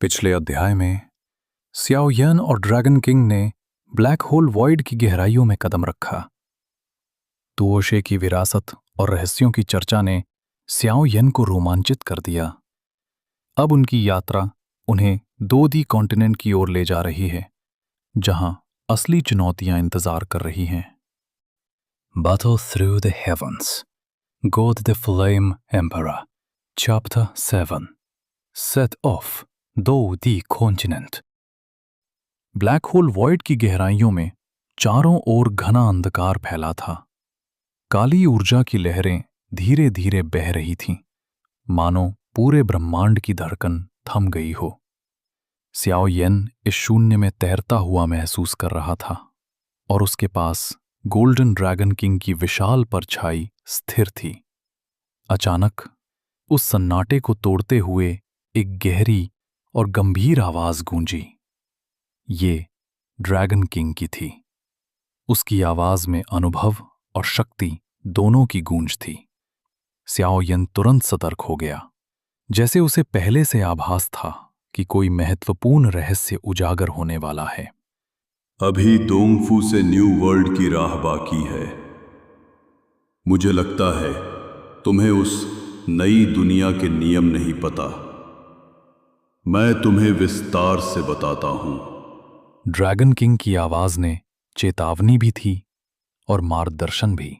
पिछले अध्याय में स्याओ यन और ड्रैगन किंग ने ब्लैक होल वॉइड की गहराइयों में कदम रखा। तुओशे की विरासत और रहस्यों की चर्चा ने स्याओ यन को रोमांचित कर दिया। अब उनकी यात्रा उन्हें 2D कॉन्टिनेंट की ओर ले जा रही है, जहां असली चुनौतियां इंतजार कर रही हैं। Battle through the heavens, God the Flame Emperor, Chapter 7, Set off 2D Continent। Black hole void की गहराइयों में चारों ओर घना अंधकार फैला था। काली ऊर्जा की लहरें धीरे धीरे बह रही थीं, मानो पूरे ब्रह्मांड की धड़कन थम गई हो। स्याओ यन इस शून्य में तैरता हुआ महसूस कर रहा था और उसके पास गोल्डन ड्रैगन किंग की विशाल परछाई स्थिर थी। अचानक उस सन्नाटे को तोड़ते हुए एक गहरी और गंभीर आवाज गूंजी। ये ड्रैगन किंग की थी। उसकी आवाज में अनुभव और शक्ति दोनों की गूंज थी। स्याओ यन तुरंत सतर्क हो गया, जैसे उसे पहले से आभास था कि कोई महत्वपूर्ण रहस्य उजागर होने वाला है। अभी दोंगफू से न्यू वर्ल्ड की राह बाकी है। मुझे लगता है तुम्हें उस नई दुनिया के नियम नहीं पता। मैं तुम्हें विस्तार से बताता हूं। ड्रैगन किंग की आवाज ने चेतावनी भी थी और मार्गदर्शन भी।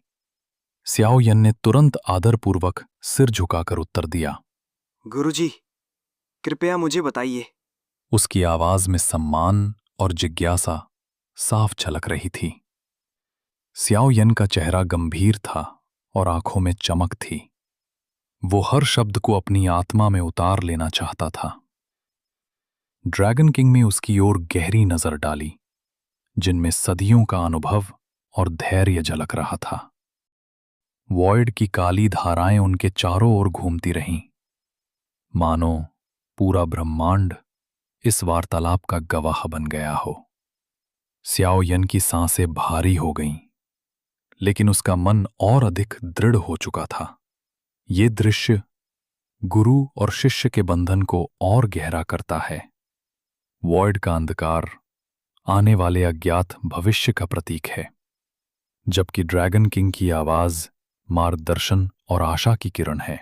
स्याओ यन ने तुरंत आदरपूर्वक सिर झुकाकर उत्तर दिया। गुरुजी, कृपया मुझे बताइए। उसकी आवाज में सम्मान और जिज्ञासा साफ झलक रही थी। स्याओ यन का चेहरा गंभीर था और आंखों में चमक थी। वो हर शब्द को अपनी आत्मा में उतार लेना चाहता था। ड्रैगन किंग ने उसकी ओर गहरी नजर डाली, जिनमें सदियों का अनुभव और धैर्य झलक रहा था। वॉइड की काली धाराएं उनके चारों ओर घूमती रहीं, मानो पूरा ब्रह्मांड इस वार्तालाप का गवाह बन गया हो। स्याओ यन की सांसें भारी हो गईं, लेकिन उसका मन और अधिक दृढ़ हो चुका था। ये दृश्य गुरु और शिष्य के बंधन को और गहरा करता है। वॉइड का अंधकार आने वाले अज्ञात भविष्य का प्रतीक है, जबकि ड्रैगन किंग की आवाज मार्गदर्शन और आशा की किरण है।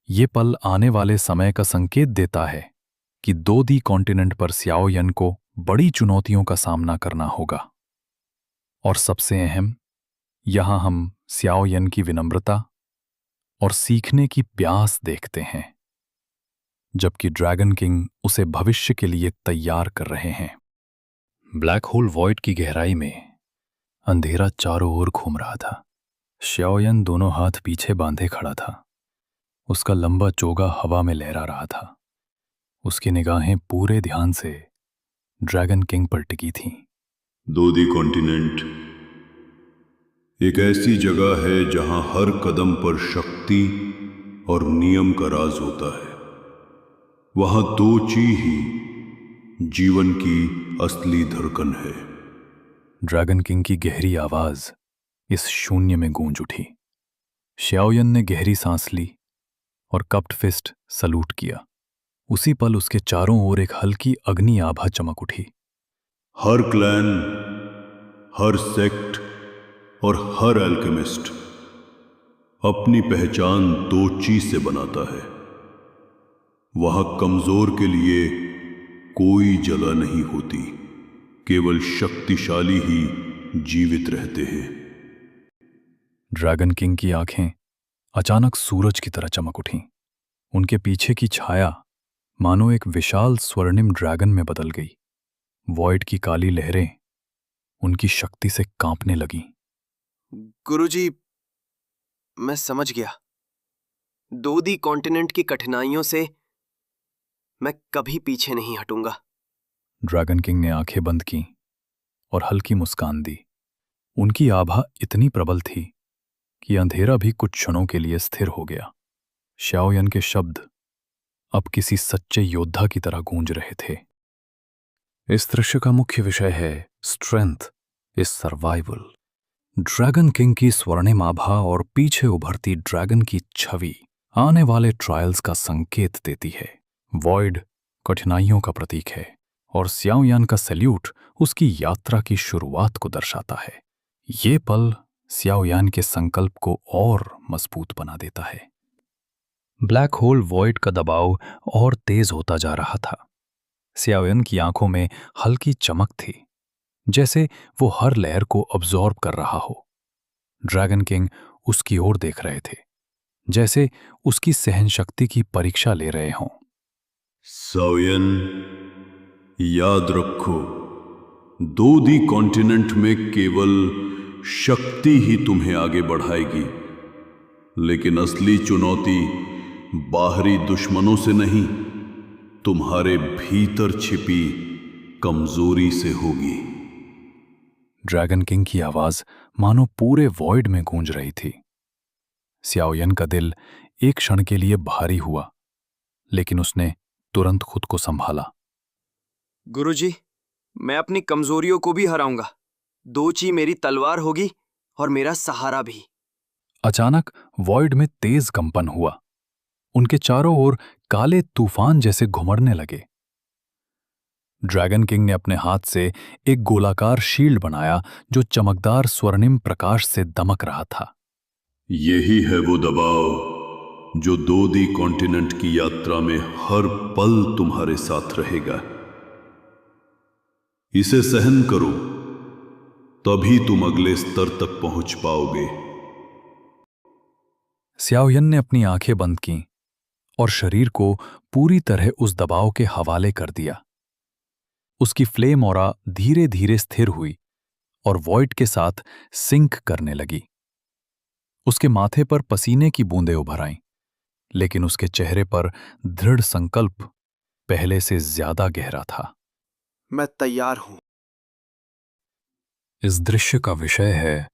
ये पल आने वाले समय का संकेत देता है कि 2D कॉन्टिनेंट पर स्याओ यन को बड़ी चुनौतियों का सामना करना होगा। और सबसे अहम, यहां हम स्याओ यन की विनम्रता और सीखने की प्यास देखते हैं, जबकि ड्रैगन किंग उसे भविष्य के लिए तैयार कर रहे हैं। ब्लैक होल वॉइड की गहराई में अंधेरा चारों ओर घूम रहा था। स्याओ यन दोनों हाथ पीछे बांधे खड़ा था। उसका लंबा चोगा हवा में लहरा रहा था। उसकी निगाहें पूरे ध्यान से ड्रैगन किंग पर टिकी थीं। 2D कॉन्टिनेंट एक ऐसी जगह है जहां हर कदम पर शक्ति और नियम का राज होता है। वहां दो चीज ही जीवन की असली धड़कन है। ड्रैगन किंग की गहरी आवाज इस शून्य में गूंज उठी। स्याओ यन ने गहरी सांस ली और कप्ड फिस्ट सलूट किया। उसी पल उसके चारों ओर एक हल्की अग्नि आभा चमक उठी। हर क्लैन, हर सेक्ट और हर एल्केमिस्ट अपनी पहचान दो चीज से बनाता है। वहां कमजोर के लिए कोई जगह नहीं होती, केवल शक्तिशाली ही जीवित रहते हैं। ड्रैगन किंग की आंखें अचानक सूरज की तरह चमक उठीं। उनके पीछे की छाया मानो एक विशाल स्वर्णिम ड्रैगन में बदल गई। वॉइड की काली लहरें उनकी शक्ति से कांपने लगीं। गुरुजी, मैं समझ गया। 2D कॉन्टिनेंट की कठिनाइयों से मैं कभी पीछे नहीं हटूंगा। ड्रैगन किंग ने आंखें बंद की और हल्की मुस्कान दी। उनकी आभा इतनी प्रबल थी कि अंधेरा भी कुछ क्षणों के लिए स्थिर हो गया। स्याओ यन के शब्द अब किसी सच्चे योद्धा की तरह गूंज रहे थे। इस दृश्य का मुख्य विषय है strength is survival. Dragon king की स्वर्णिम आभा और पीछे उभरती ड्रैगन की छवि आने वाले ट्रायल्स का संकेत देती है। वॉइड कठिनाइयों का प्रतीक है और स्याओयान का सैल्यूट उसकी यात्रा की शुरुआत को दर्शाता है। ये पल स्याओयान के संकल्प को और मजबूत बना देता है। ब्लैक होल वॉइड का दबाव और तेज होता जा रहा था। स्याओयान की आंखों में हल्की चमक थी, जैसे वो हर लहर को अब्जॉर्ब कर रहा हो। ड्रैगन किंग उसकी ओर देख रहे थे, जैसे उसकी सहनशक्ति की परीक्षा ले रहे हों। साओयन, याद रखो, दो दी कॉन्टिनेंट में केवल शक्ति ही तुम्हें आगे बढ़ाएगी, लेकिन असली चुनौती बाहरी दुश्मनों से नहीं, तुम्हारे भीतर छिपी कमजोरी से होगी। ड्रैगन किंग की आवाज मानो पूरे वॉइड में गूंज रही थी। स्याओयन का दिल एक क्षण के लिए भारी हुआ, लेकिन उसने तुरंत खुद को संभाला। गुरुजी, मैं अपनी कमजोरियों को भी हराऊंगा। दोची मेरी तलवार होगी और मेरा सहारा भी। अचानक वॉइड में तेज कंपन हुआ। उनके चारों ओर काले तूफान जैसे घुमड़ने लगे। ड्रैगन किंग ने अपने हाथ से एक गोलाकार शील्ड बनाया जो चमकदार स्वर्णिम प्रकाश से दमक रहा था। यही है वो दबाव जो दो दी कॉन्टिनेंट की यात्रा में हर पल तुम्हारे साथ रहेगा। इसे सहन करो, तभी तुम अगले स्तर तक पहुंच पाओगे। स्याओयन ने अपनी आंखें बंद कीं और शरीर को पूरी तरह उस दबाव के हवाले कर दिया। उसकी फ्लेम ऑरा धीरे धीरे स्थिर हुई और वॉइड के साथ सिंक करने लगी। उसके माथे पर पसीने की बूंदें उभर आईं, लेकिन उसके चेहरे पर दृढ़ संकल्प पहले से ज्यादा गहरा था। मैं तैयार हूं। इस दृश्य का विषय है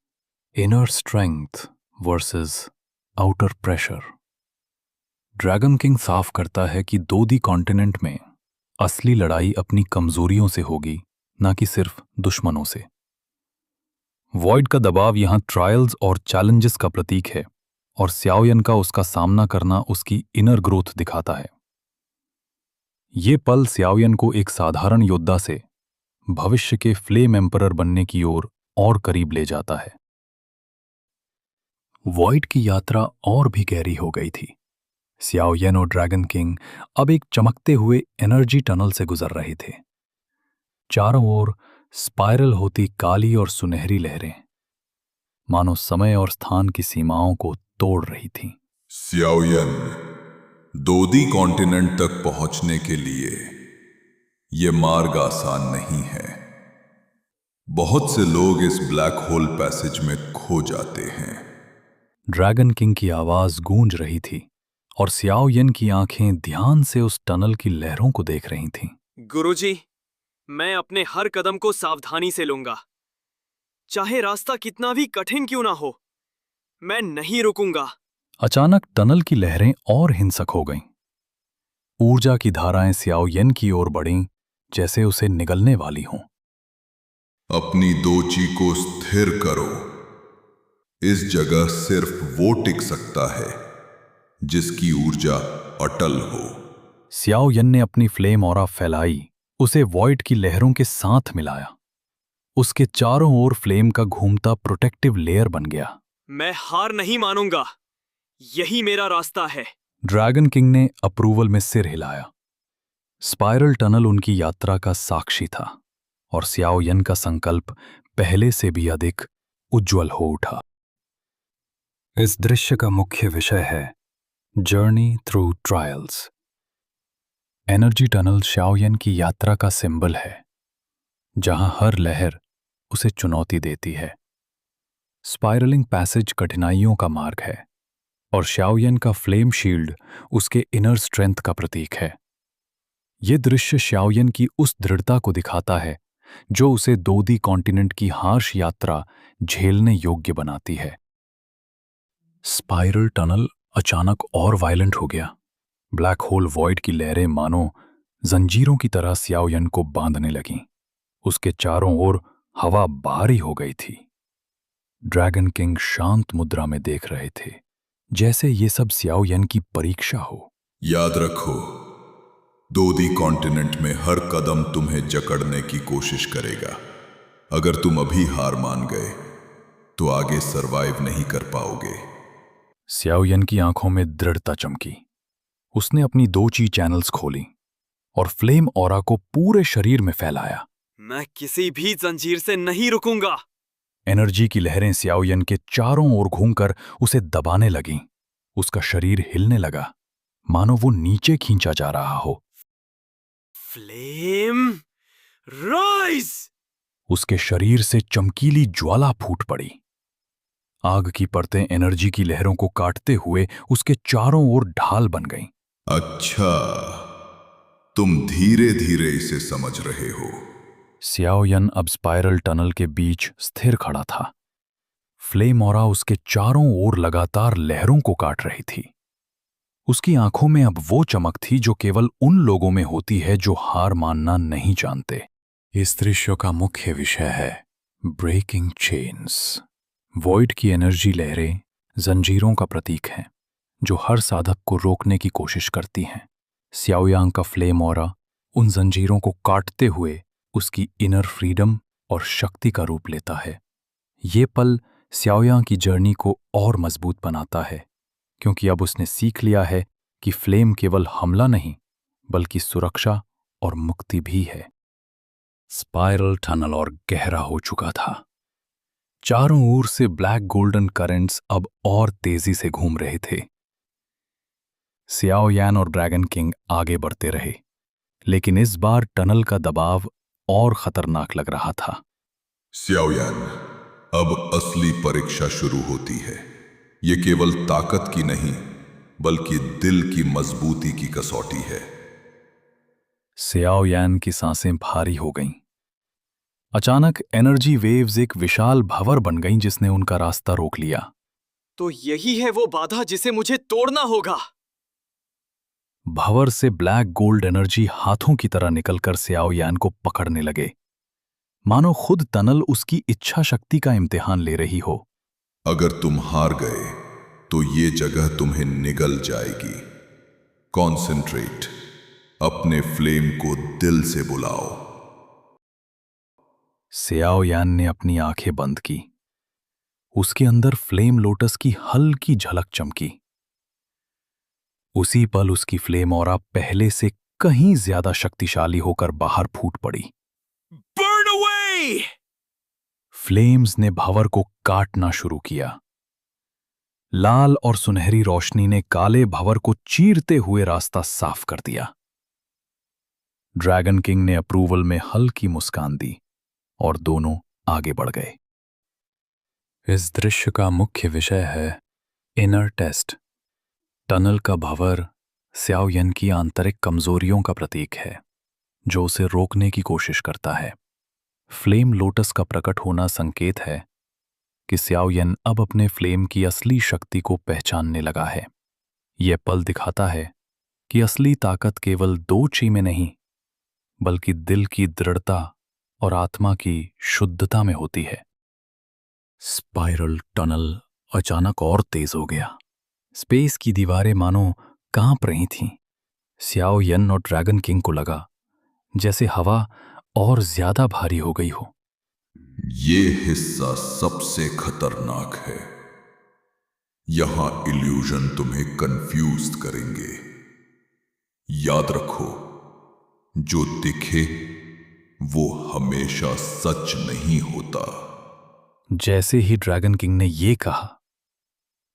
inner strength versus outer pressure. Dragon king साफ करता है कि दो दी कॉन्टिनेंट में असली लड़ाई अपनी कमजोरियों से होगी, ना कि सिर्फ दुश्मनों से। वॉइड का दबाव यहां ट्रायल्स और चैलेंजेस का प्रतीक है और स्याओयन का उसका सामना करना उसकी इनर ग्रोथ दिखाता है। ये पल स्याओयन को एक साधारण योद्धा से भविष्य के फ्लेम एम्परर बनने की ओर और करीब ले जाता है। वॉइड की यात्रा और भी गहरी हो गई थी। स्याओयन और ड्रैगन किंग अब एक चमकते हुए एनर्जी टनल से गुजर रहे थे। चारों ओर स्पाइरल होती काली और सुनहरी लहरें मानो समय और स्थान की सीमाओं को तोड़ रही थीं। स्याओयन, दो दी कॉन्टिनेंट तक पहुंचने के लिए यह मार्ग आसान नहीं है। बहुत से लोग इस ब्लैक होल पैसेज में खो जाते हैं। ड्रैगन किंग की आवाज गूंज रही थी और स्याओयन की आंखें ध्यान से उस टनल की लहरों को देख रही थीं। गुरुजी, मैं अपने हर कदम को सावधानी से लूंगा, चाहे रास्ता कितना भी कठिन क्यों ना हो। मैं नहीं रुकूंगा। अचानक टनल की लहरें और हिंसक हो गईं। ऊर्जा की धाराएं स्याओयन की ओर बढ़ीं, जैसे उसे निगलने वाली हों। अपनी दोची को स्थिर करो। इस जगह सिर्फ वो टिक सकता है जिसकी ऊर्जा अटल हो। स्याओयन ने अपनी फ्लेम ऑरा फैलाई, उसे वॉइड की लहरों के साथ मिलाया। उसके चारों ओर फ्लेम का घूमता प्रोटेक्टिव लेयर बन गया। मैं हार नहीं मानूंगा, यही मेरा रास्ता है। ड्रैगन किंग ने अप्रूवल में सिर हिलाया। स्पाइरल टनल उनकी यात्रा का साक्षी था और स्याओयन का संकल्प पहले से भी अधिक उज्जवल हो उठा। इस दृश्य का मुख्य विषय है journey through trials. Energy tunnel Xiaoyan की यात्रा का सिंबल है, जहां हर लहर उसे चुनौती देती है। स्पाइरलिंग पैसेज कठिनाइयों का मार्ग है और स्याओयन का फ्लेम शील्ड उसके इनर स्ट्रेंथ का प्रतीक है। यह दृश्य स्याओयन की उस दृढ़ता को दिखाता है जो उसे दो दी कॉन्टिनेंट की हार्श यात्रा झेलने योग्य बनाती है। स्पाइरल टनल अचानक और वायलेंट हो गया। ब्लैक होल वॉइड की लहरें मानो जंजीरों की तरह स्याओयन को बांधने लगीं। उसके चारों ओर हवा भारी हो गई थी। ड्रैगन किंग शांत मुद्रा में देख रहे थे, जैसे ये सब स्याओयन की परीक्षा हो। याद रखो, दोदी कॉन्टिनेंट में हर कदम तुम्हें जकड़ने की कोशिश करेगा। अगर तुम अभी हार मान गए तो आगे सरवाइव नहीं कर पाओगे। स्याओयन की आंखों में दृढ़ता चमकी। उसने अपनी 2 ची चैनल्स खोली और फ्लेम ऑरा को पूरे शरीर में फैलाया। मैं किसी भी जंजीर से नहीं रुकूंगा। एनर्जी की लहरें स्याओयन के चारों ओर घूमकर उसे दबाने लगीं। उसका शरीर हिलने लगा, मानो वो नीचे खींचा जा रहा हो। Flame rise! उसके शरीर से चमकीली ज्वाला फूट पड़ी। आग की परतें एनर्जी की लहरों को काटते हुए उसके चारों ओर ढाल बन गईं। अच्छा, तुम धीरे धीरे इसे समझ रहे हो। स्याओयन अब स्पाइरल टनल के बीच स्थिर खड़ा था। फ्लेम ऑरा उसके चारों ओर लगातार लहरों को काट रही थी। उसकी आंखों में अब वो चमक थी जो केवल उन लोगों में होती है जो हार मानना नहीं जानते। इस दृश्य का मुख्य विषय है ब्रेकिंग चेन्स। वॉइड की एनर्जी लहरें जंजीरों का प्रतीक हैं जो हर साधक को रोकने की कोशिश करती हैं। स्याओयांग का फ्लेम ऑरा उन जंजीरों को काटते हुए उसकी इनर फ्रीडम और शक्ति का रूप लेता है। ये पल स्याओयांग की जर्नी को और मजबूत बनाता है, क्योंकि अब उसने सीख लिया है कि फ्लेम केवल हमला नहीं बल्कि सुरक्षा और मुक्ति भी है। स्पाइरल टनल और गहरा हो चुका था। चारों ओर से ब्लैक गोल्डन करंट्स अब और तेजी से घूम रहे थे। स्याओयान और ड्रैगन किंग आगे बढ़ते रहे, लेकिन इस बार टनल का दबाव और खतरनाक लग रहा था। स्याओयान, अब असली परीक्षा शुरू होती है। ये केवल ताकत की नहीं बल्कि दिल की मजबूती की कसौटी है। स्याओयान की सांसें भारी हो गईं। अचानक एनर्जी वेव्स एक विशाल भंवर बन गईं जिसने उनका रास्ता रोक लिया। तो यही है वो बाधा जिसे मुझे तोड़ना होगा। भंवर से ब्लैक गोल्ड एनर्जी हाथों की तरह निकलकर स्याओयान को पकड़ने लगे, मानो खुद टनल उसकी इच्छा शक्ति का इम्तिहान ले रही हो। अगर तुम हार गए तो ये जगह तुम्हें निगल जाएगी। कॉन्सेंट्रेट, अपने फ्लेम को दिल से बुलाओ। स्याओयान ने अपनी आंखें बंद की। उसके अंदर फ्लेम लोटस की हल्की झलक चमकी। उसी पल उसकी फ्लेम ऑरा पहले से कहीं ज्यादा शक्तिशाली होकर बाहर फूट पड़ी। Burn away! फ्लेम्स ने भंवर को काटना शुरू किया। लाल और सुनहरी रोशनी ने काले भंवर को चीरते हुए रास्ता साफ कर दिया। ड्रैगन किंग ने अप्रूवल में हल्की मुस्कान दी और दोनों आगे बढ़ गए। इस दृश्य का मुख्य विषय है इनर टेस्ट। टनल का भंवर स्याओयन की आंतरिक कमजोरियों का प्रतीक है, जो उसे रोकने की कोशिश करता है। फ्लेम लोटस का प्रकट होना संकेत है कि स्याओयन अब अपने फ्लेम की असली शक्ति को पहचानने लगा है। यह पल दिखाता है कि असली ताकत केवल 2 ची में नहीं, बल्कि दिल की दृढ़ता और आत्मा की शुद्धता में होती है। स्पाइरल टनल अचानक और तेज हो गया। स्पेस की दीवारें मानो कांप रही थीं। स्याओयन और ड्रैगन किंग को लगा जैसे हवा और ज्यादा भारी हो गई हो। ये हिस्सा सबसे खतरनाक है। यहां इल्यूजन तुम्हें कंफ्यूज करेंगे। याद रखो, जो दिखे वो हमेशा सच नहीं होता। जैसे ही ड्रैगन किंग ने ये कहा,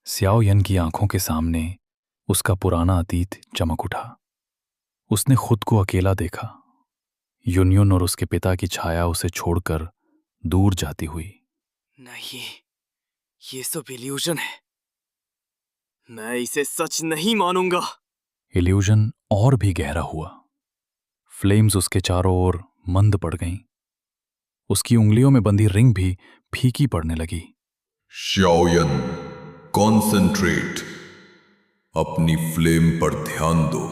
स्याओयन की आंखों के सामने उसका पुराना अतीत चमक उठा। उसने खुद को अकेला देखा, यूनियन और उसके पिता की छाया उसे छोड़कर दूर जाती हुई। नहीं, ये सब इल्यूजन है। मैं इसे सच नहीं मानूंगा। इल्यूजन और भी गहरा हुआ। फ्लेम्स उसके चारों ओर मंद पड़ गईं। उसकी उंगलियों में बंधी रिंग भी फीकी पड़ने लगी। शाओयन, कॉन्सेंट्रेट, अपनी फ्लेम पर ध्यान दो।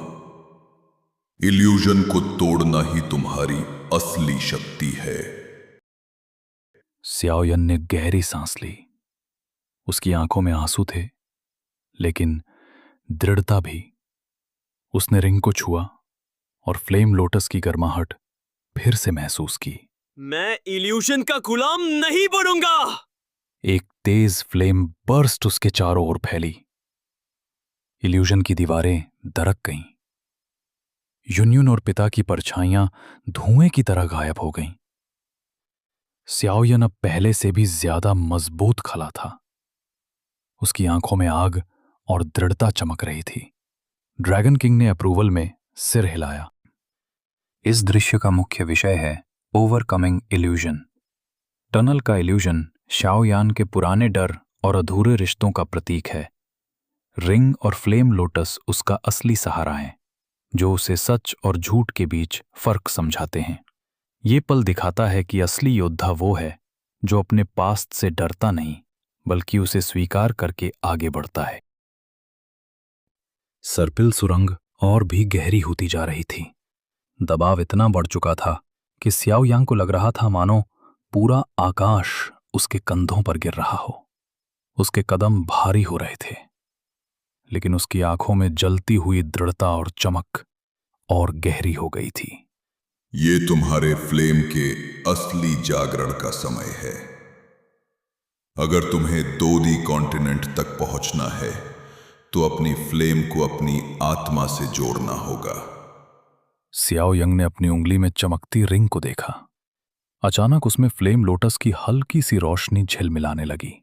इल्यूजन को तोड़ना ही तुम्हारी असली शक्ति है। स्याओयन ने गहरी सांस ली। उसकी आंखों में आंसू थे, लेकिन दृढ़ता भी। उसने रिंग को छुआ और फ्लेम लोटस की गर्माहट फिर से महसूस की। मैं इल्यूशन का गुलाम नहीं बनूंगा। एक तेज फ्लेम बर्स्ट उसके चारों ओर फैली। इल्यूजन की दीवारें दरक गईं। यूनियन और पिता की परछाइयां धुएं की तरह गायब हो गईं। स्याओयन अब पहले से भी ज्यादा मजबूत खला था। उसकी आंखों में आग और दृढ़ता चमक रही थी। ड्रैगन किंग ने अप्रूवल में सिर हिलाया। इस दृश्य का मुख्य विषय है ओवरकमिंग इल्यूजन। टनल का इल्यूजन शाओयान के पुराने डर और अधूरे रिश्तों का प्रतीक है। रिंग और फ्लेम लोटस उसका असली सहारा है, जो उसे सच और झूठ के बीच फर्क समझाते हैं। ये पल दिखाता है कि असली योद्धा वो है जो अपने पास्ट से डरता नहीं, बल्कि उसे स्वीकार करके आगे बढ़ता है। सर्पिल सुरंग और भी गहरी होती जा रही थी। दबाव इतना बढ़ चुका था कि स्याओ यांग को लग रहा था मानो पूरा आकाश उसके कंधों पर गिर रहा हो। उसके कदम भारी हो रहे थे, लेकिन उसकी आंखों में जलती हुई दृढ़ता और चमक और गहरी हो गई थी। ये तुम्हारे फ्लेम के असली जागरण का समय है। अगर तुम्हें दोदी कॉन्टिनेंट तक पहुंचना है तो अपनी फ्लेम को अपनी आत्मा से जोड़ना होगा। स्याओ यंग ने अपनी उंगली में चमकती रिंग को देखा। अचानक उसमें फ्लेम लोटस की हल्की सी रोशनी झिलमिलाने लगी।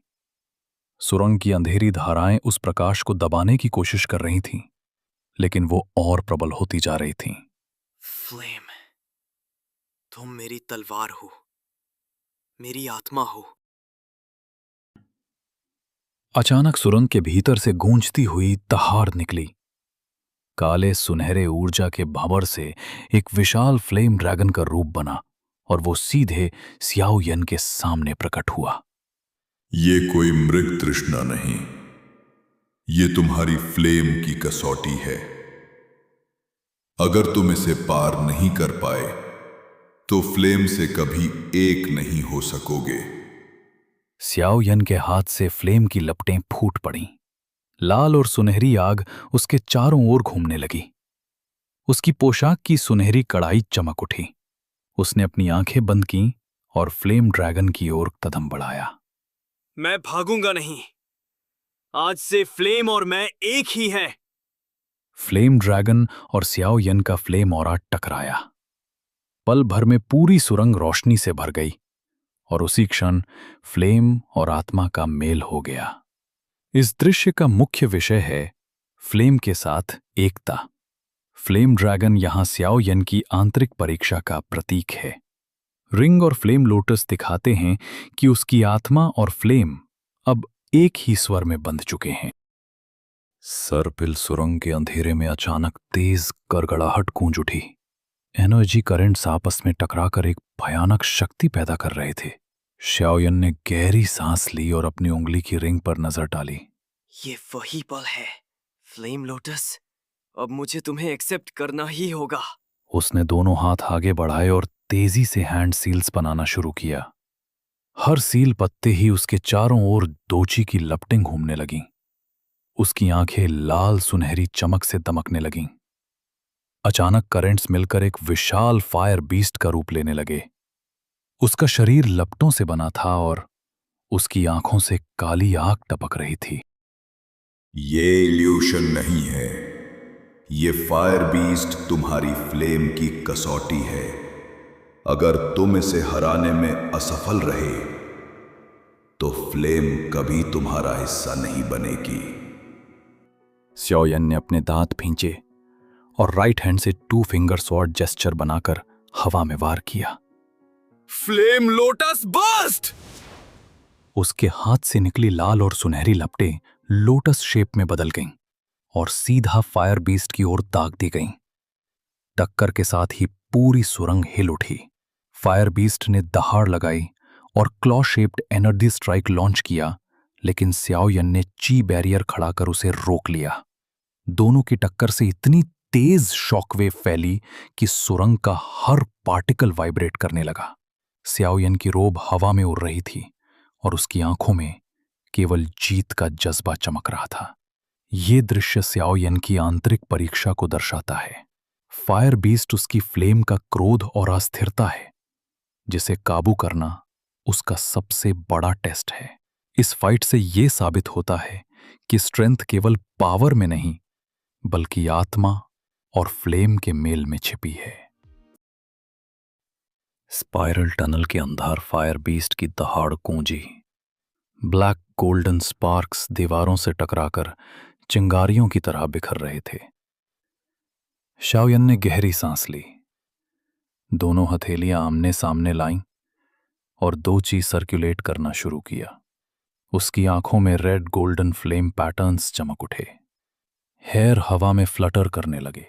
सुरंग की अंधेरी धाराएं उस प्रकाश को दबाने की कोशिश कर रही थीं, लेकिन वो और प्रबल होती जा रही थीं। फ्लेम, तुम मेरी तलवार हो, मेरी आत्मा हो। अचानक सुरंग के भीतर से गूंजती हुई दहाड़ निकली। काले सुनहरे ऊर्जा के भंवर से एक विशाल फ्लेम ड्रैगन का रूप बना और वो सीधे स्याओ यन के सामने प्रकट हुआ। ये कोई मृग तृष्णा नहीं, ये तुम्हारी फ्लेम की कसौटी है। अगर तुम इसे पार नहीं कर पाए तो फ्लेम से कभी एक नहीं हो सकोगे। स्याओ यन के हाथ से फ्लेम की लपटें फूट पड़ीं। लाल और सुनहरी आग उसके चारों ओर घूमने लगी। उसकी पोशाक की सुनहरी कड़ाई चमक उठी। उसने अपनी आंखें बंद कीं और फ्लेम ड्रैगन की ओर कदम बढ़ाया। मैं भागूंगा नहीं। आज से फ्लेम और मैं एक ही है। फ्लेम ड्रैगन और स्याओ यन का फ्लेम ऑरा टकराया। पल भर में पूरी सुरंग रोशनी से भर गई और उसी क्षण फ्लेम और आत्मा का मेल हो गया। इस दृश्य का मुख्य विषय है फ्लेम के साथ एकता। फ्लेम ड्रैगन यहां स्याओ यन की आंतरिक परीक्षा का प्रतीक है। रिंग और फ्लेम लोटस दिखाते हैं कि उसकी आत्मा और फ्लेम अब एक ही स्वर में बंध चुके हैं। सर्पिल सुरंग के अंधेरे में अचानक तेज गड़गड़ाहट गूंज उठी। एनर्जी करंट्स आपस में टकराकर एक भयानक शक्ति पैदा कर रहे थे। शाओयन ने गहरी सांस ली और अपनी उंगली की रिंग पर नजर डाली। ये वही पल है, फ्लेम लोटस। अब मुझे तुम्हें एक्सेप्ट करना ही होगा। उसने दोनों हाथ आगे बढ़ाए और तेजी से हैंड सील्स बनाना शुरू किया। हर सील पत्ते ही उसके चारों ओर दोची की लपटें घूमने लगीं। उसकी आंखें लाल सुनहरी चमक से दमकने लगीं। अचानक करंट्स मिलकर एक विशाल फायर बीस्ट का रूप लेने लगे। उसका शरीर लपटों से बना था और उसकी आंखों से काली आग टपक रही थी। ये इल्यूशन नहीं है, ये फायर बीस्ट तुम्हारी फ्लेम की कसौटी है। अगर तुम इसे हराने में असफल रहे तो फ्लेम कभी तुम्हारा हिस्सा नहीं बनेगी। शाओयन ने अपने दांत भींचे और राइट हैंड से 2 फिंगर स्वॉर्ड जेस्चर बनाकर हवा में वार किया। Flame lotus burst! उसके हाथ से निकली लाल और सुनहरी लपटें लोटस शेप में बदल गईं और सीधा फायर बीस्ट की ओर दाग दी गईं। टक्कर के साथ ही पूरी सुरंग हिल उठी। फायर बीस्ट ने दहाड़ लगाई और claw shaped energy strike launch किया, लेकिन स्याओयन ने ची बैरियर खड़ा कर उसे रोक लिया। दोनों की टक्कर से इतनी तेज शॉकवेव फैली कि सुरंग का हर पार्टिकल वाइब्रेट करने लगा। स्याओयन की रोब हवा में उड़ रही थी और उसकी आंखों में केवल जीत का जज्बा चमक रहा था। ये दृश्य स्याओयन की आंतरिक परीक्षा को दर्शाता है। फायर बीस्ट उसकी फ्लेम का क्रोध और अस्थिरता है, जिसे काबू करना उसका सबसे बड़ा टेस्ट है। इस फाइट से यह साबित होता है कि स्ट्रेंथ केवल पावर में नहीं, बल्कि आत्मा और फ्लेम के मेल में छिपी है। स्पाइरल टनल के अंदर फायर बीस्ट की दहाड़ गूंजी। ब्लैक गोल्डन स्पार्क्स दीवारों से टकराकर चिंगारियों की तरह बिखर रहे थे। शाओयन ने गहरी सांस ली। दोनों हथेलियां आमने सामने लाईं और दो चीज सर्कुलेट करना शुरू किया। उसकी आंखों में रेड गोल्डन फ्लेम पैटर्न्स चमक उठे। हेयर हवा में फ्लटर करने लगे।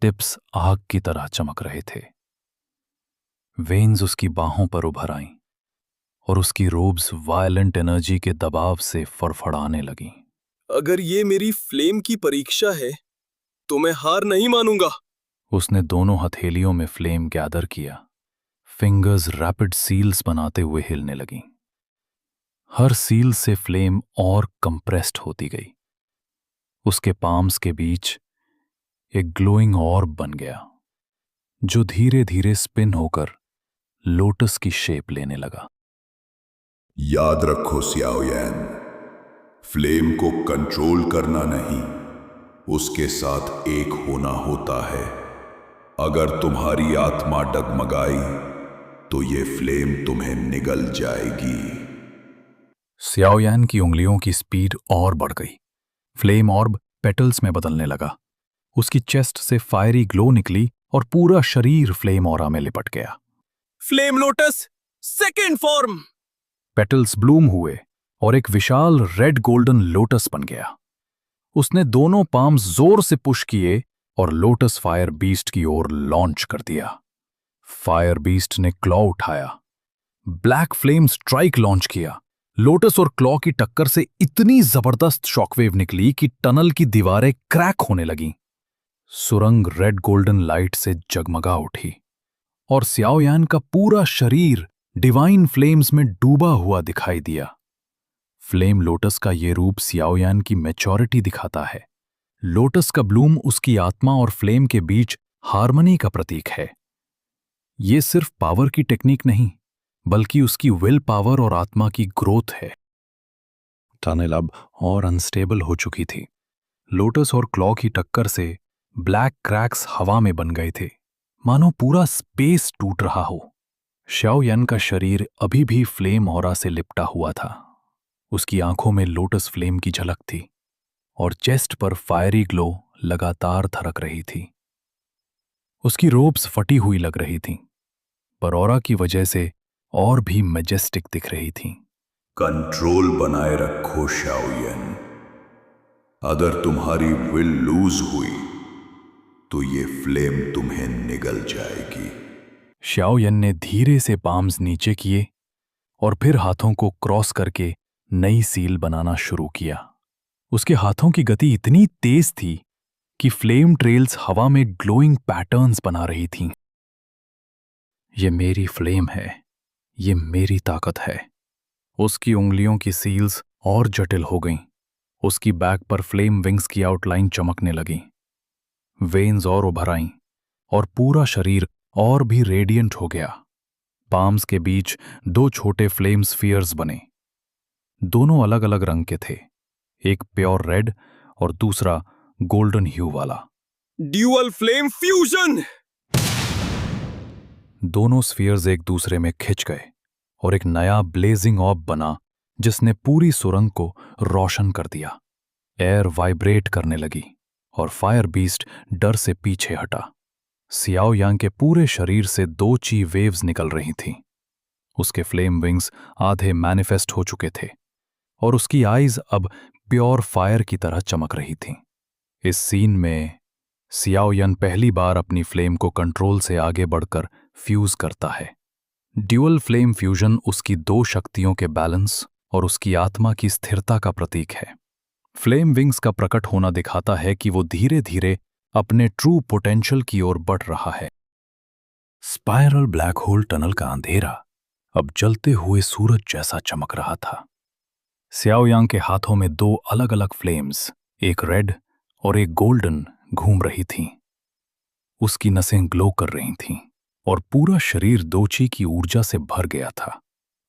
टिप्स आग की तरह चमक रहे थे। वेन्स उसकी बाहों पर उभर आईं और उसकी रोब्स वायलेंट एनर्जी के दबाव से फड़फड़ाने लगीं। अगर ये मेरी फ्लेम की परीक्षा है तो मैं हार नहीं मानूंगा। उसने दोनों हथेलियों में फ्लेम गैदर किया। फिंगर्स रैपिड सील्स बनाते हुए हिलने लगीं। हर सील से फ्लेम और कंप्रेस्ड होती गई। उसके पाम्स के बीच एक ग्लोइंग ऑर्ब बन गया, जो धीरे धीरे स्पिन होकर लोटस की शेप लेने लगा। याद रखो सियाओयन, फ्लेम को कंट्रोल करना नहीं, उसके साथ एक होना होता है। अगर तुम्हारी आत्मा डगमगाई तो ये फ्लेम तुम्हें निगल जाएगी। सियाओयान की उंगलियों की स्पीड और बढ़ गई। फ्लेम ऑर्ब पेटल्स में बदलने लगा। उसकी चेस्ट से फायरी ग्लो निकली और पूरा शरीर फ्लेम ऑरा में लिपट गया। Flame lotus second form. Petals Bloom हुए और एक विशाल रेड गोल्डन लोटस बन गया। उसने दोनों पाम्स जोर से पुश किए और लोटस फायर बीस्ट की ओर लॉन्च कर दिया। फायर बीस्ट ने क्लॉ उठाया। ब्लैक फ्लेम स्ट्राइक लॉन्च किया। लोटस और क्लॉ की टक्कर से इतनी जबरदस्त शॉकवेव निकली कि टनल की दीवारें क्रैक होने लगीं। सुरंग रेड गोल्डन लाइट से जगमगा उठी और सियाओयान का पूरा शरीर डिवाइन फ्लेम्स में डूबा हुआ दिखाई दिया। फ्लेम लोटस का ये रूप सियाओयान की मैच्योरिटी दिखाता है। लोटस का ब्लूम उसकी आत्मा और फ्लेम के बीच हार्मनी का प्रतीक है। ये सिर्फ पावर की टेक्निक नहीं, बल्कि उसकी विल पावर और आत्मा की ग्रोथ है। टनल अब और अनस्टेबल हो चुकी थी। लोटस और क्लॉ की टक्कर से ब्लैक क्रैक्स हवा में बन गए थे, मानो पूरा स्पेस टूट रहा हो। शाओयन का शरीर अभी भी फ्लेम ऑरा से लिपटा हुआ था। उसकी आंखों में लोटस फ्लेम की झलक थी और चेस्ट पर फायरी ग्लो लगातार धड़क रही थी। उसकी रोब्स फटी हुई लग रही थीं, पर ऑरा की वजह से और भी मैजेस्टिक दिख रही थीं। कंट्रोल बनाए रखो शाओयन। अगर तुम्हारी विल लूज हुई तो ये फ्लेम तुम्हें निगल जाएगी। शाओयन ने धीरे से पाम्स नीचे किए और फिर हाथों को क्रॉस करके नई सील बनाना शुरू किया। उसके हाथों की गति इतनी तेज थी कि फ्लेम ट्रेल्स हवा में ग्लोइंग पैटर्न्स बना रही थीं। ये मेरी फ्लेम है, ये मेरी ताकत है। उसकी उंगलियों की सील्स और जटिल हो गईं। उसकी बैक पर फ्लेम विंग्स की आउटलाइन चमकने लगी। वेन्स और उभर आईं और पूरा शरीर और भी रेडिएंट हो गया। पाम्स के बीच दो छोटे फ्लेम स्फीयर्स बने। दोनों अलग अलग रंग के थे, एक प्योर रेड और दूसरा गोल्डन ह्यू वाला। Dual flame fusion. दोनों स्फीयर्स एक दूसरे में खिंच गए और एक नया ब्लेजिंग ऑर्ब बना, जिसने पूरी सुरंग को रोशन कर दिया। एयर वाइब्रेट करने लगी और फायर बीस्ट डर से पीछे हटा। सियाओयांग के पूरे शरीर से दो ची वेव्स निकल रही थीं। उसके फ्लेम विंग्स आधे मैनिफेस्ट हो चुके थे और उसकी आईज अब प्योर फायर की तरह चमक रही थीं। इस सीन में सियाओयन पहली बार अपनी फ्लेम को कंट्रोल से आगे बढ़कर फ्यूज करता है। ड्यूअल फ्लेम फ्यूजन उसकी दो शक्तियों के बैलेंस और उसकी आत्मा की स्थिरता का प्रतीक है। फ्लेम विंग्स का प्रकट होना दिखाता है कि वो धीरे धीरे अपने ट्रू पोटेंशियल की ओर बढ़ रहा है। स्पाइरल ब्लैक होल टनल का अंधेरा अब जलते हुए सूरज जैसा चमक रहा था। सियाओयांग के हाथों में दो अलग अलग फ्लेम्स, एक रेड और एक गोल्डन, घूम रही थीं। उसकी नसें ग्लो कर रही थीं और पूरा शरीर दोची की ऊर्जा से भर गया था।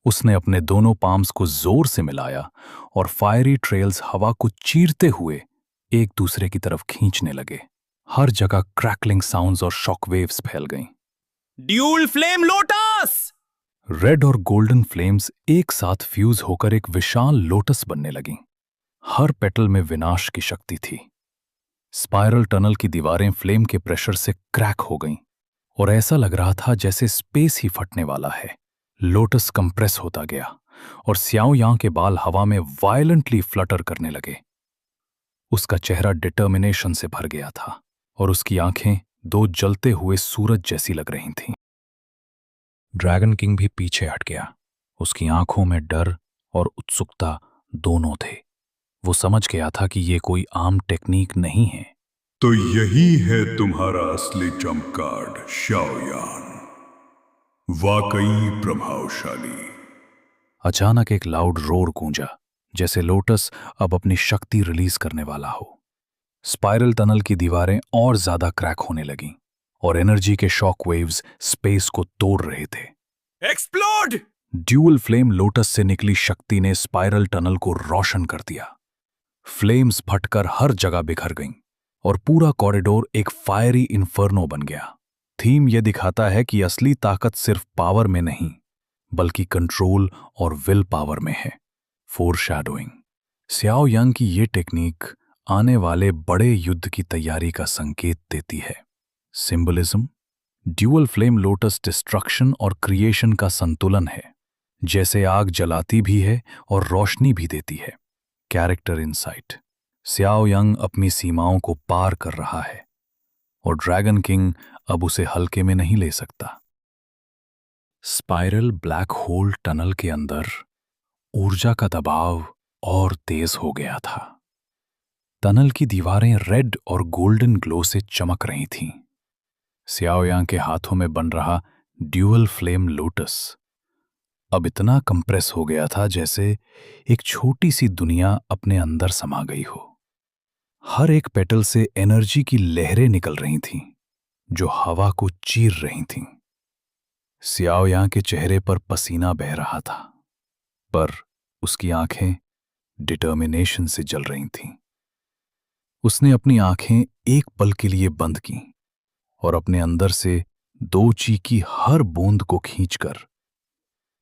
उसने अपने दोनों पाम्स को जोर से मिलाया और फायरी ट्रेल्स हवा को चीरते हुए एक दूसरे की तरफ खींचने लगे। हर जगह क्रैकलिंग साउंड्स और शॉकवेव्स फैल गईं। Dual flame lotus! रेड और गोल्डन फ्लेम्स एक साथ फ्यूज होकर एक विशाल लोटस बनने लगीं। हर पेटल में विनाश की शक्ति थी। स्पाइरल टनल की दीवारें फ्लेम के प्रेशर से क्रैक हो गईं और ऐसा लग रहा था जैसे स्पेस ही फटने वाला है। लोटस कंप्रेस होता गया और स्याओ यांग के बाल हवा में वायलेंटली फ्लटर करने लगे। उसका चेहरा डिटर्मिनेशन से भर गया था और उसकी आंखें दो जलते हुए सूरज जैसी लग रही थीं। ड्रैगन किंग भी पीछे हट गया। उसकी आंखों में डर और उत्सुकता दोनों थे। वो समझ गया था कि ये कोई आम टेक्निक नहीं है। तो यही है तुम्हारा असली ट्रम्प कार्ड शाओयान, वाकई प्रभावशाली। अचानक एक लाउड रोर गूंजा, जैसे लोटस अब अपनी शक्ति रिलीज करने वाला हो। स्पाइरल टनल की दीवारें और ज्यादा क्रैक होने लगीं और एनर्जी के शॉक वेव्स स्पेस को तोड़ रहे थे। एक्सप्लोड! ड्यूअल फ्लेम लोटस से निकली शक्ति ने स्पाइरल टनल को रोशन कर दिया। फ्लेम्स फटकर हर जगह बिखर गईं और पूरा कॉरिडोर एक फायरी इन्फर्नो बन गया। थीम यह दिखाता है कि असली ताकत सिर्फ पावर में नहीं, बल्कि कंट्रोल और विल पावर में है। फोरशैडोइंग। स्याओ यांग की ये टेक्निक आने वाले बड़े युद्ध की तैयारी का संकेत देती है। Symbolism. Dual flame lotus destruction और क्रिएशन का संतुलन है, जैसे आग जलाती भी है और रोशनी भी देती है। Character insight. स्याओ यांग अपनी सीमाओं को पार कर रहा है और ड्रैगन किंग अब उसे हल्के में नहीं ले सकता। स्पाइरल ब्लैक होल टनल के अंदर ऊर्जा का दबाव और तेज हो गया था। टनल की दीवारें रेड और गोल्डन ग्लो से चमक रही थीं। स्याओ यांग के हाथों में बन रहा ड्यूअल फ्लेम लोटस अब इतना कंप्रेस हो गया था जैसे एक छोटी सी दुनिया अपने अंदर समा गई हो। हर एक पेटल से एनर्जी की लहरें निकल रही थीं, जो हवा को चीर रही थीं। स्याओ यांग के चेहरे पर पसीना बह रहा था, पर उसकी आंखें डिटर्मिनेशन से जल रही थीं। उसने अपनी आंखें एक पल के लिए बंद की और अपने अंदर से दो ची की हर बूंद को खींचकर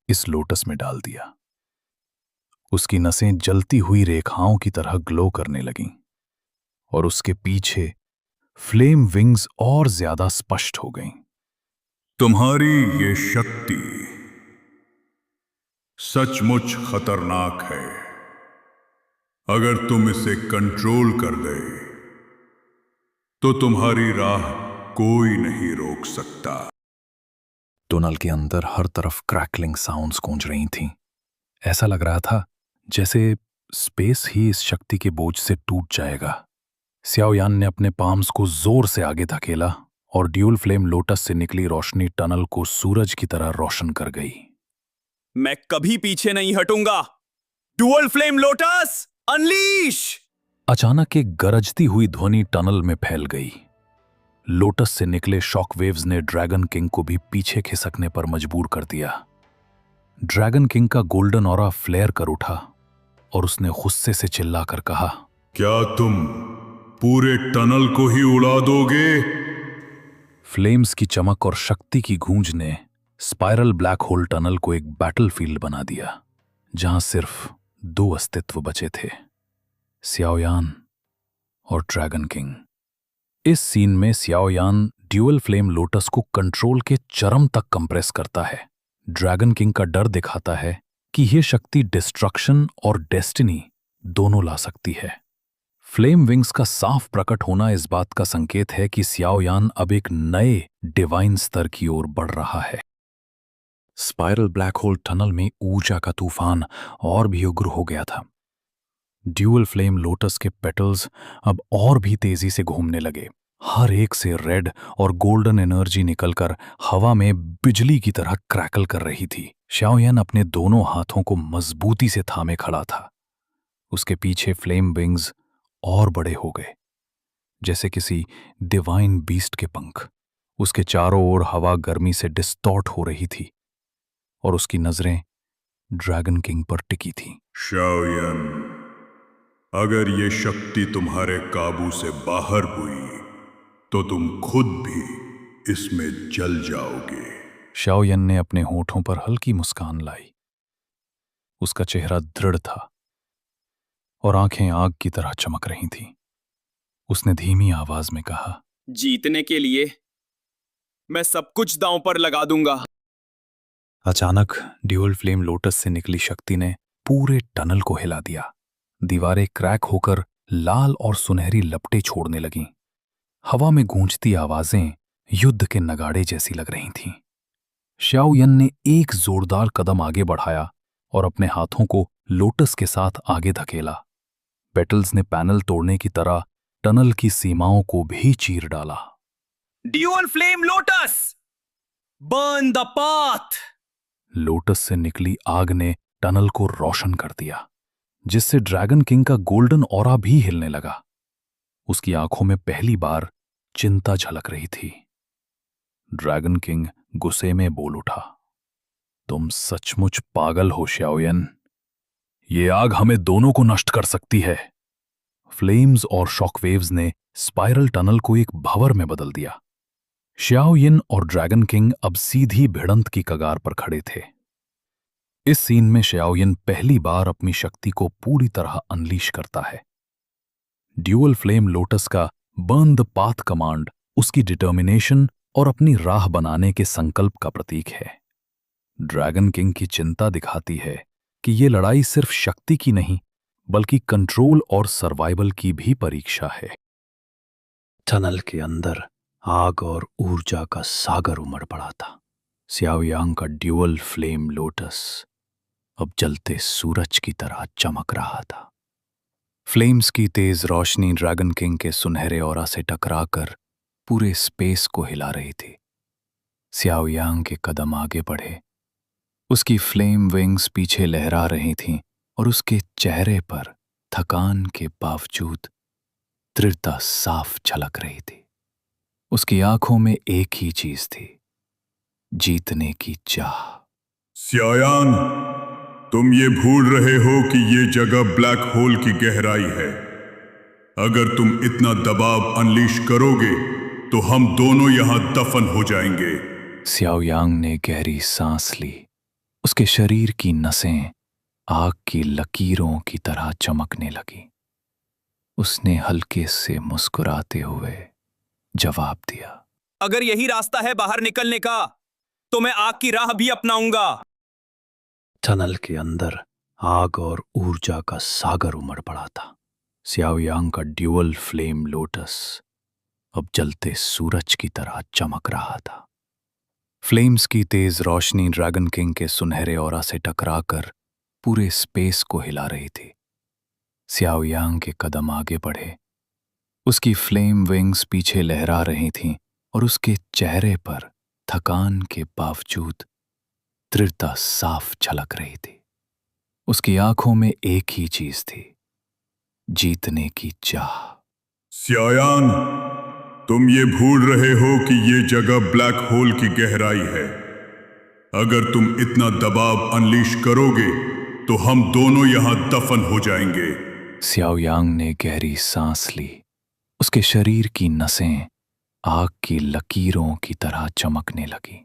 इस लोटस में डाल दिया। उसकी नसें जलती हुई रेखाओं की तरह ग्लो करने लगीं और उसके पीछे फ्लेम विंग्स और ज्यादा स्पष्ट हो गईं। तुम्हारी ये शक्ति सचमुच खतरनाक है। अगर तुम इसे कंट्रोल कर गए तो तुम्हारी राह कोई नहीं रोक सकता। टनल के अंदर हर तरफ क्रैकलिंग साउंड्स गूंज रही थीं। ऐसा लग रहा था जैसे स्पेस ही इस शक्ति के बोझ से टूट जाएगा। स्याओ यान ने अपने पाम्स को जोर से आगे धकेला और ड्यूल फ्लेम लोटस से निकली रोशनी टनल को सूरज की तरह रोशन कर गई। मैं कभी पीछे नहीं हटूंगा। Dual flame lotus unleash! अचानक एक गरजती हुई ध्वनि टनल में फैल गई। लोटस से निकले शॉकवेव्स ने ड्रैगन किंग को भी पीछे खिसकने पर मजबूर कर दिया। ड्रैगन किंग का गोल्डन ऑरा फ्लेयर कर उठा और उसने गुस्से से चिल्लाकर कहा, क्या तुम पूरे टनल को ही उड़ा दोगे? फ्लेम्स की चमक और शक्ति की गूंज ने स्पाइरल ब्लैक होल टनल को एक बैटलफील्ड बना दिया, जहां सिर्फ दो अस्तित्व बचे थे, स्याओ यान और ड्रैगन किंग। इस सीन में स्याओ यान ड्यूअल फ्लेम लोटस को कंट्रोल के चरम तक कंप्रेस करता है। ड्रैगन किंग का डर दिखाता है कि यह शक्ति डिस्ट्रक्शन और डेस्टिनी दोनों ला सकती है। फ्लेम विंग्स का साफ प्रकट होना इस बात का संकेत है कि स्याओ यान अब एक नए डिवाइन स्तर की ओर बढ़ रहा है। स्पाइरल ब्लैक होल टनल में ऊर्जा का तूफान और भी उग्र हो गया था। ड्यूअल फ्लेम लोटस के पेटल्स अब और भी तेजी से घूमने लगे। हर एक से रेड और गोल्डन एनर्जी निकलकर हवा में बिजली की तरह क्रैकल कर रही थी। स्याओ यान अपने दोनों हाथों को मजबूती से थामे खड़ा था। उसके पीछे फ्लेम विंग्स और बड़े हो गए, जैसे किसी डिवाइन बीस्ट के पंख। उसके चारों ओर हवा गर्मी से डिस्टॉर्ट हो रही थी और उसकी नजरें ड्रैगन किंग पर टिकी थीं। शाओयन, अगर ये शक्ति तुम्हारे काबू से बाहर हुई तो तुम खुद भी इसमें जल जाओगे। शाओयन ने अपने होठों पर हल्की मुस्कान लाई। उसका चेहरा दृढ़ था और आंखें आग की तरह चमक रही थीं। उसने धीमी आवाज में कहा, जीतने के लिए मैं सब कुछ दांव पर लगा दूंगा। अचानक ड्यूअल फ्लेम लोटस से निकली शक्ति ने पूरे टनल को हिला दिया। दीवारें क्रैक होकर लाल और सुनहरी लपटें छोड़ने लगीं। हवा में गूंजती आवाजें युद्ध के नगाड़े जैसी लग रही थीं। शाओयन ने एक जोरदार कदम आगे बढ़ाया और अपने हाथों को लोटस के साथ आगे धकेला। पेटल्स ने पैनल तोड़ने की तरह टनल की सीमाओं को भी चीर डाला। Dual flame lotus, burn the path. Lotus से निकली आग ने टनल को रोशन कर दिया, जिससे ड्रैगन किंग का गोल्डन ऑरा भी हिलने लगा। उसकी आंखों में पहली बार चिंता झलक रही थी। ड्रैगन किंग गुस्से में बोल उठा, तुम सचमुच पागल हो शाओयन। ये आग हमें दोनों को नष्ट कर सकती है। फ्लेम्स और शॉकवेव्स ने स्पाइरल टनल को एक भंवर में बदल दिया। शाओयिन और ड्रैगन किंग अब सीधी भिड़ंत की कगार पर खड़े थे। इस सीन में शाओयिन पहली बार अपनी शक्ति को पूरी तरह अनलीश करता है। ड्यूअल फ्लेम लोटस का बर्न द पाथ कमांड उसकी डिटर्मिनेशन और अपनी राह बनाने के संकल्प का प्रतीक है। ड्रैगन किंग की चिंता दिखाती है कि ये लड़ाई सिर्फ शक्ति की नहीं, बल्कि कंट्रोल और सर्वाइवल की भी परीक्षा है। टनल के अंदर आग और ऊर्जा का सागर उमड़ पड़ा था। शाओयांग का ड्यूअल फ्लेम लोटस अब जलते सूरज की तरह चमक रहा था। फ्लेम्स की तेज रोशनी ड्रैगन किंग के सुनहरे ऑरा से टकराकर पूरे स्पेस को हिला रही थी। शाओयांग के कदम आगे बढ़े। उसकी फ्लेम विंग्स पीछे लहरा रही थीं और उसके चेहरे पर थकान के बावजूद दृढ़ता साफ झलक रही थी। उसकी आंखों में एक ही चीज थी, जीतने की चाह। शाओयान, तुम ये भूल रहे हो कि ये जगह ब्लैक होल की गहराई है। अगर तुम इतना दबाव अनलीश करोगे तो हम दोनों यहां दफन हो जाएंगे। शाओयांग ने गहरी सांस ली। उसके शरीर की नसें आग की लकीरों की तरह चमकने लगी। उसने हल्के से मुस्कुराते हुए जवाब दिया, अगर यही रास्ता है बाहर निकलने का, तो मैं आग की राह भी अपनाऊंगा। टनल के अंदर आग और ऊर्जा का सागर उमड़ पड़ा था। शाओयांग का ड्यूअल फ्लेम लोटस अब जलते सूरज की तरह चमक रहा था। फ्लेम्स की तेज रोशनी ड्रैगन किंग के सुनहरे ऑरा से टकराकर पूरे स्पेस को हिला रही थी। शाओयांग के कदम आगे बढ़े। उसकी फ्लेम विंग्स पीछे लहरा रही थीं और उसके चेहरे पर थकान के बावजूद दृढ़ता साफ झलक रही थी। उसकी आंखों में एक ही चीज थी, जीतने की चाह। शाओयान, तुम ये भूल रहे हो कि ये जगह ब्लैक होल की गहराई है। अगर तुम इतना दबाव अनलीश करोगे तो हम दोनों यहां दफन हो जाएंगे। शाओयांग ने गहरी सांस ली। उसके शरीर की नसें आग की लकीरों की तरह चमकने लगी।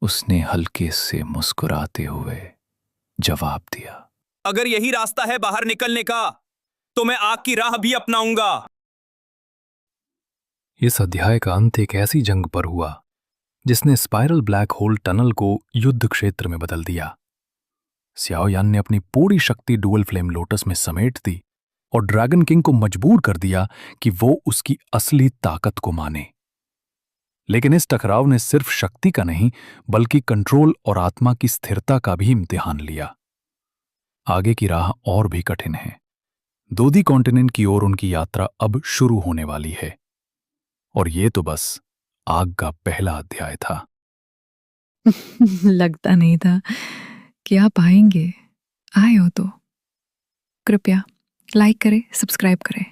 उसने हल्के से मुस्कुराते हुए जवाब दिया, अगर यही रास्ता है बाहर निकलने का, तो मैं आग की राह भी अपनाऊंगा। इस अध्याय का अंत एक ऐसी जंग पर हुआ जिसने स्पाइरल ब्लैक होल टनल को युद्ध क्षेत्र में बदल दिया। शाओयान ने अपनी पूरी शक्ति डुअल फ्लेम लोटस में समेट दी और ड्रैगन किंग को मजबूर कर दिया कि वो उसकी असली ताकत को माने। लेकिन इस टकराव ने सिर्फ शक्ति का नहीं, बल्कि कंट्रोल और आत्मा की स्थिरता का भी इम्तिहान लिया। आगे की राह और भी कठिन है। दोदी कॉन्टिनेंट की ओर उनकी यात्रा अब शुरू होने वाली है, और ये तो बस आग का पहला अध्याय था। लगता नहीं था कि आप आएंगे। आए हो तो कृपया लाइक करें, सब्सक्राइब करें।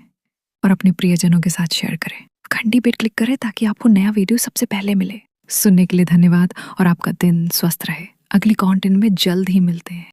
और अपने प्रियजनों के साथ शेयर करें। घंटी पे क्लिक करें ताकि आपको नया वीडियो सबसे पहले मिले। सुनने के लिए धन्यवाद और आपका दिन स्वस्थ रहे। अगली कंटेंट में जल्द ही मिलते हैं।